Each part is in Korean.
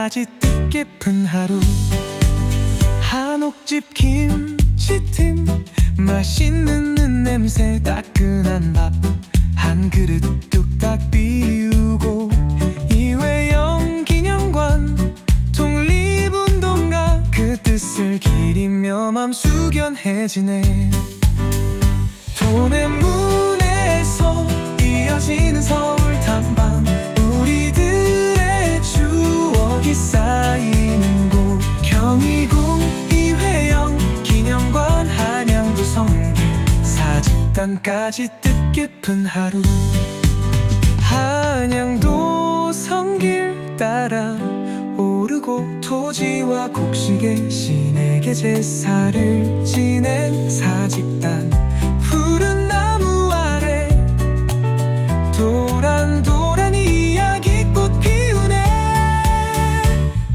밤까지 뜻깊은 하루. 한옥집 김치찜, 맛있는 냄새, 따끈한 밥 한 그릇 뚝딱 비우고, 이회영 기념관 독립운동가 그 뜻을 기리며 맘 숙연해지네. 도내문에서 이어지는 서울 탐방, 우리들의 추억이 쌓이는 곳. 경희궁, 이회영 기념관, 한양도 성길, 사직단까지 뜻깊은 하루. 한양도 성길 따라 오르고, 토지와 곡식의 신에게 제사를 지낸 사직단. 푸른 나무 아래 도란도란 이야기꽃 피우네.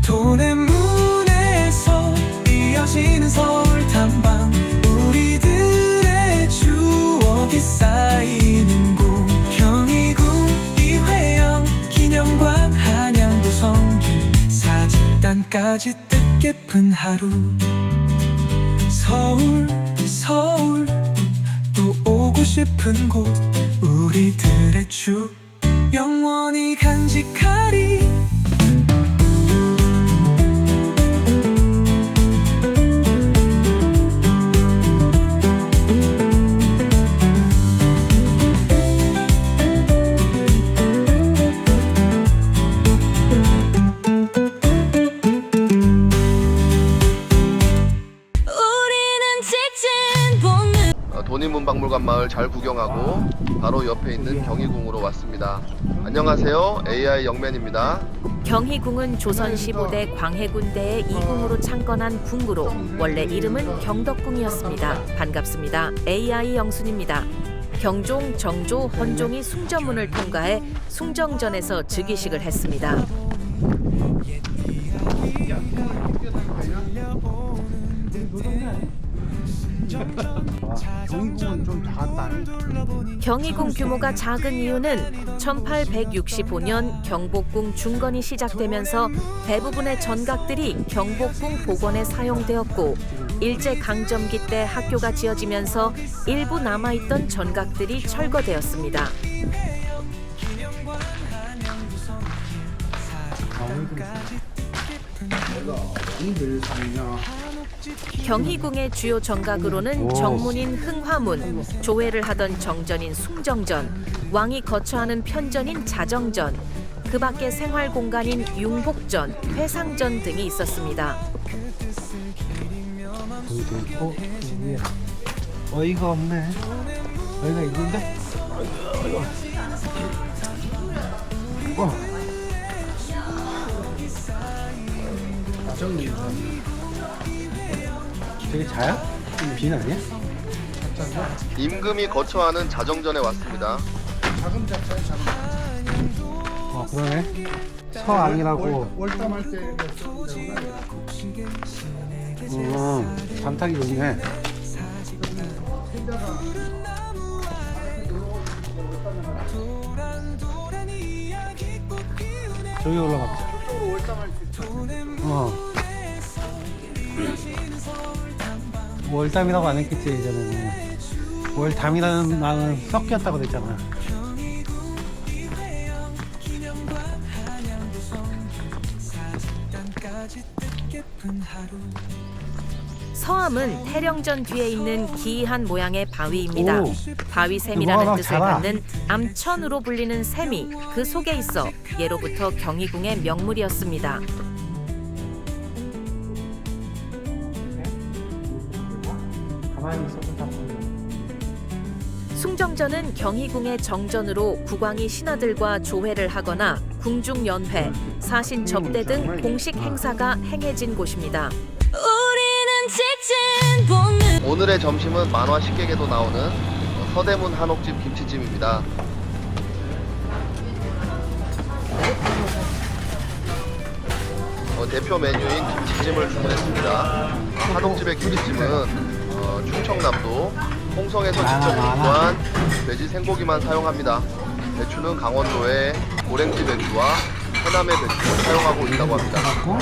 도내문에서 이어지는 서울 탐방, 우리들의 추억이 쌓이는 곳. 경희궁, 이회영 기념관, 한양도 성길, 사직단까지 뜻깊은 하루. 서울 서울 또 오고 싶은 곳, 우리들의 추 영원히 간직하리. 독립문박물관 마을 잘 구경하고 바로 옆에 있는 경희궁으로 왔습니다. 안녕하세요, AI 영맨입니다. 경희궁은 조선 15대 광해군대의 이궁으로 창건한 궁구로 원래 이름은 경덕궁이었습니다. 반갑습니다. AI 영순입니다. 경종, 정조, 헌종이 숭전문을 통과해 숭정전에서 즉위식을 했습니다. 경희궁은 좀 작았다. 경희궁 규모가 작은 이유는 1865년 경복궁 중건이 시작되면서 대부분의 전각들이 경복궁 복원에 사용되었고, 일제강점기 때 학교가 지어지면서 일부 남아있던 전각들이 철거되었습니다. 경희궁의 주요 정각으로는 정문인 흥화문, 조회를 하던 정전인 숭정전, 왕이 거처하는 편전인 자정전, 그 밖에 생활 공간인 융복전, 회상전 등이 있었습니다. 어이가 없네. 어이가 있는데? 저게 자야? 빈 아니야? 임금이 거처하는 자정전에 왔습니다. 그러네. 서앙이라고. 월담할 때 잠타기 좋네. 저기 올라가보자. 월담이라고 안 했겠지 예전에는. 월담이라는 말은 섞였다고 그랬잖아. 서암은 태령전 뒤에 있는 기이한 모양의 바위입니다. 오. 바위샘이라는 뭐가 뜻을 자라. 갖는 암천으로 불리는 샘이 그 속에 있어 예로부터 경희궁의 명물이었습니다. 가만히 있어도 다 보여. 숭정전은 경희궁의 정전으로 국왕이 신하들과 조회를 하거나 궁중연회, 사신 접대 등 공식 행사가 행해진 곳입니다. 오늘의 점심은 만화 식객에도 나오는 서대문 한옥집 김치찜입니다. 대표 메뉴인 김치찜을 주문했습니다. 한옥집의 김치찜은 충청남도 홍성에서 직접 인도한 돼지 생고기만 사용합니다. 배추는 강원도의 고랭지 배추와 해남의 배추를 사용하고 있다고 합니다. 갖고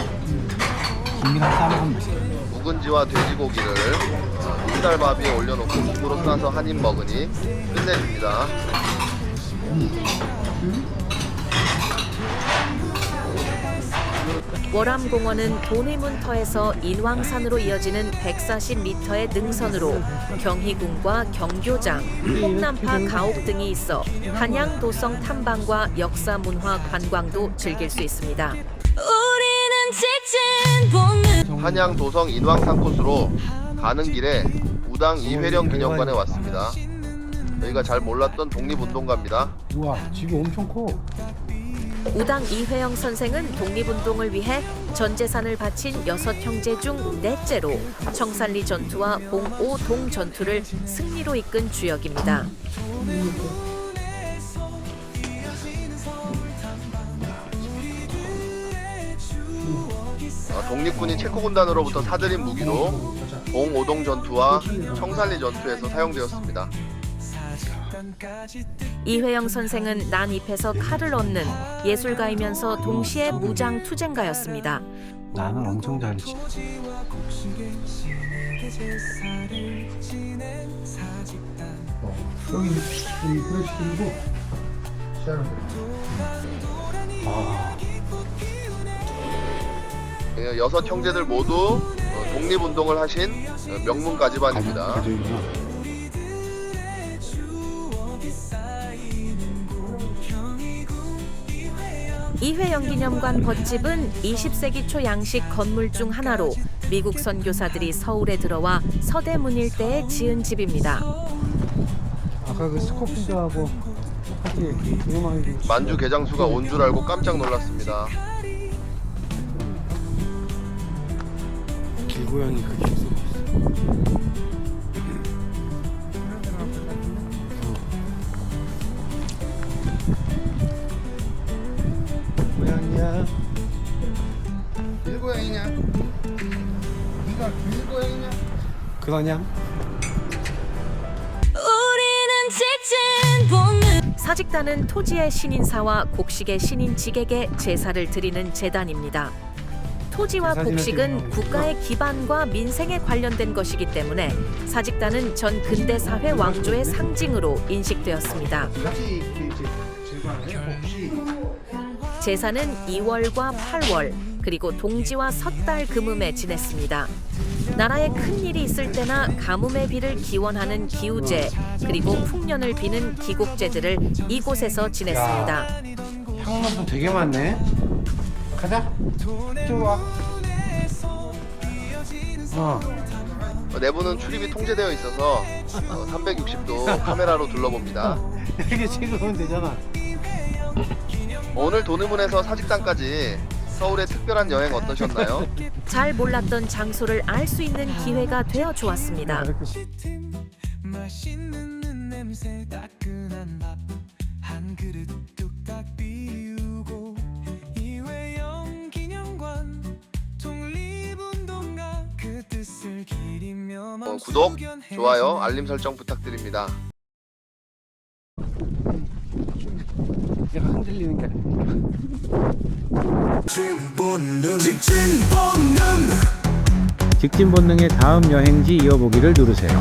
김이랑 싸먹으면 맛있어. 묵은지와 돼지고기를 흰쌀밥 위에 올려놓고 국으로 싸서 한 입 먹으니 끝내줍니다. 월암공원은 도내문터에서 인왕산으로 이어지는 140m의 능선으로 경희궁과 경교장, 홍남파 가옥 등이 있어 한양 도성 탐방과 역사 문화 관광도 즐길 수 있습니다. 한양 도성 인왕산 코스로 가는 길에 우당 이회령 기념관에 왔습니다. 저희가 잘 몰랐던 독립운동가입니다. 우와, 집이 엄청 커. 우당 이회영 선생은 독립운동을 위해 전 재산을 바친 6형제 중 넷째로 청산리 전투와 봉오동 전투를 승리로 이끈 주역입니다. 독립군이 체코군단으로부터 사들인 무기로 봉오동 전투와 청산리 전투에서 사용되었습니다. 이회영 선생은 난입해서 칼을 얻는 예술가이면서 동시에 무장 투쟁가였습니다. 나는 엄청 잘 치. 여기 브레시키고 시작을 여섯 형제들 모두 독립운동을 하신 명문가집안입니다. 가족이구나. 이회영 기념관 벚집은 20세기 초 양식 건물 중 하나로 미국 선교사들이 서울에 들어와 서대문 일대에 지은 집입니다. 아까 그 스코필드하고 똑같이 이름하기. 만주 개장수가 온 줄 알고 깜짝 놀랐습니다. 길고양이 그 집소. 고양이야. 길고양이냐? 네가 길고양이냐? 그러냐? 사직단은 토지의 신인사와 곡식의 신인직에게 제사를 드리는 제단입니다. 토지와 곡식은 국가의 기반과 민생에 관련된 것이기 때문에 사직단은 전 근대 사회 왕조의 상징으로 인식되었습니다. 제사는 2월과 8월 그리고 동지와 섣달 금음에 지냈습니다. 나라에 큰 일이 있을 때나 가뭄의 비를 기원하는 기우제 그리고 풍년을 비는 기곡제들을 이곳에서 지냈습니다. 향로도 되게 많네. 가자. 이쪽으로 와. 내부는 출입이 통제되어 있어서 360도 카메라로 둘러봅니다. 이렇게 찍으면 되잖아. 오늘 도내문에서 사직단까지 서울의 특별한 여행 어떠셨나요? 잘 몰랐던 장소를 알 수 있는 기회가 되어 좋았습니다. 맛있는 냄새 따끈한 밥 한 그릇 뚝딱 비우고 이회영 기념관 독립운동가 그 뜻을 기리며 구독, 좋아요, 알림 설정 부탁드립니다. 얘가 흔들리는 게 아니야. 직진 본능의 다음 여행지 이어보기를 누르세요.